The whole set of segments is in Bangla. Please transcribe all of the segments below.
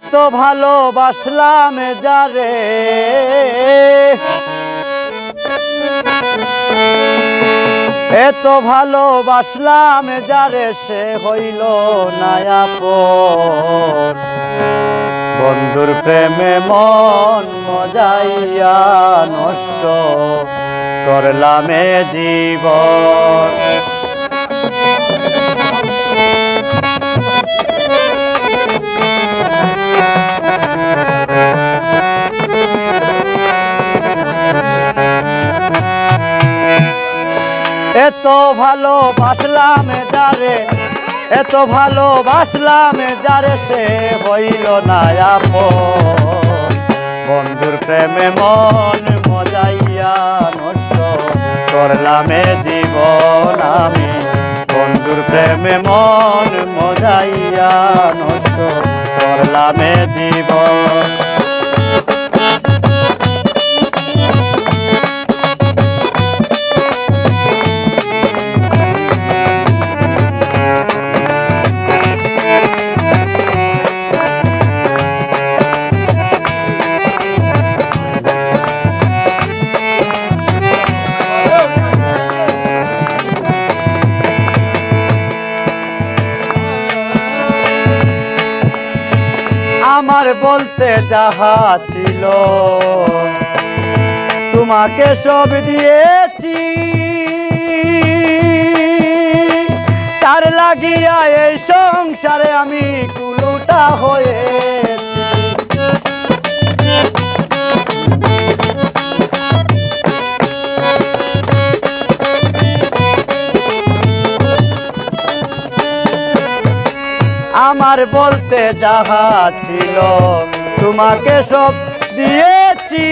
এত ভালোবাসলাম যারে, এত ভালোবাসলাম যারে, সে হইল না আপন। বন্ধুর প্রেমে মন মজাইয়া নষ্ট করলাম এ জীবন। এত ভালোবাসলাম যারে, এত ভালোবাসলাম যারে, সে হইল না আপন। বন্ধুর প্রেমে মন মজাইয়া নষ্ট করলাম এ জীবন আমি। বন্ধুর প্রেমে মন মজাইয়া নষ্ট করলাম এ জীবন। আমার বলতে যাহা ছিল তোমাকে সব দিয়েছি, তার লাগিয়া এই সংসারে আমি কুলুটা হয়েছি। আমার বলতে যাহা ছিল তোমাকে সব দিয়েছি,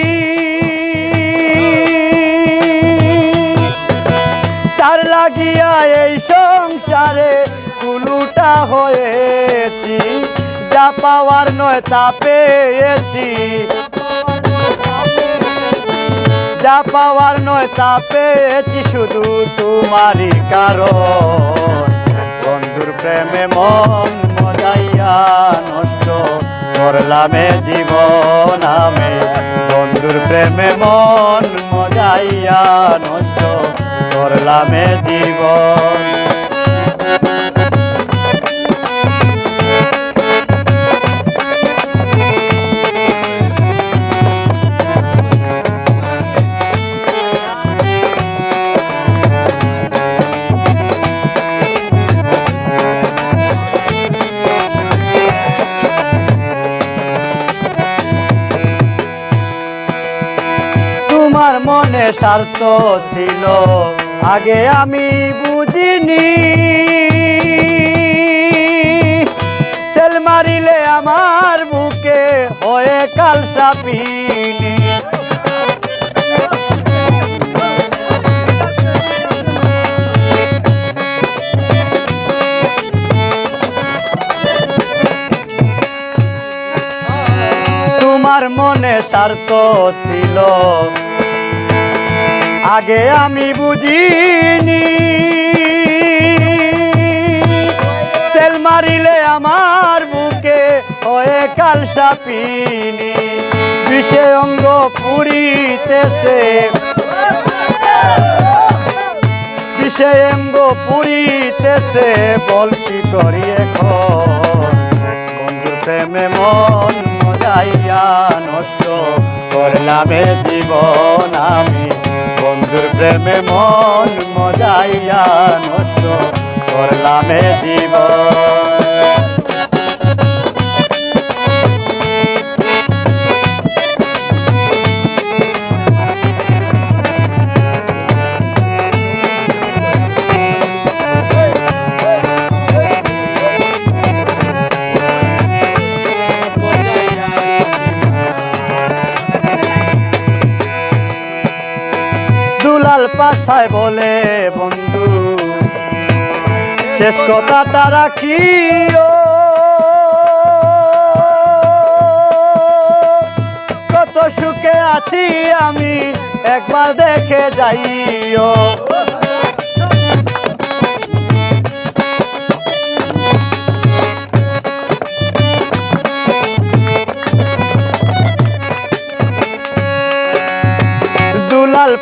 তার লাগিয়া এই সংসারে কুলুটা হয়েছি। যা পাওয়ার নয় তা পেয়েছি, যা পাওয়ার নয় তা পেয়েছি শুধু তোমারই কারণ। বন্ধুর প্রেমে মন মজাইয়া নষ্ট করলাম এ জীবন আমি। বন্ধুর প্রেমে মন মজাইয়া নষ্ট করলাম এ জীবন। তোমার মনে স্বার্থ ছিল আগে আমি বুঝিনি, সেল মারিলে আমার বুকে হয়ে কাল সাপিনি। তোমার মনে স্বার্থ ছিল আগে আমি বুঝিনি, সেল মারিলে আমার বুকে হয়ে কাল সাপিনি। বিষে অঙ্গ পুরিতেছে, বিষে অঙ্গ পুরিতেছে, বল কি করি এখন। বন্ধুর প্রেমে মন মজাইয়া নষ্ট করলাম এ জীবন আমি। বন্ধুর প্রেমে মন মজাইয়া নষ্ট করলাম এ জীবন। দুলাল পাশায় বলে বন্ধু শেষ কথাটা রাখিও, কত সুখে আছি আমি একবার দেখে যাইও।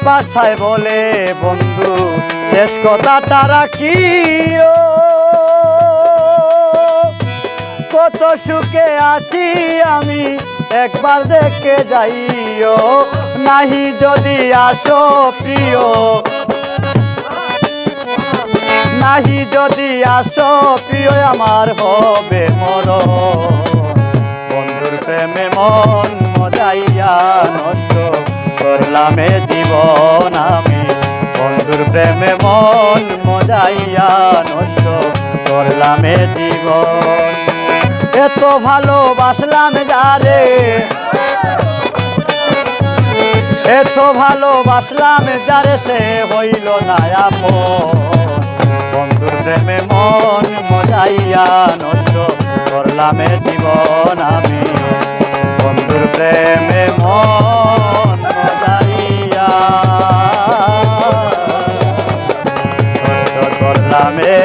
পাশায় বলে বন্ধু শেষ কথাটা রাখিও। কত সুখে আছি আমি একবার দেখে যাইও, নাহি যদি আসো প্রিয়, নাহি যদি আসো প্রিয় আমার হবে মরণ। বন্ধুর প্রেমে মন মজাইয়া নষ্ট করলাম এ জীবন আমি, বন্ধুর প্রেমে মন মজাইয়া নষ্ট করলাম এ জীবন। এত ভালোবাসলাম যারে, এত ভালোবাসলাম যারে সে হইল না আপন। বন্ধুর প্রেমে মন মজাইয়া নষ্ট করলাম এ জীবন আমি, বন্ধুর প্রেমে মন মজাইয়া নষ্ট করলাম এ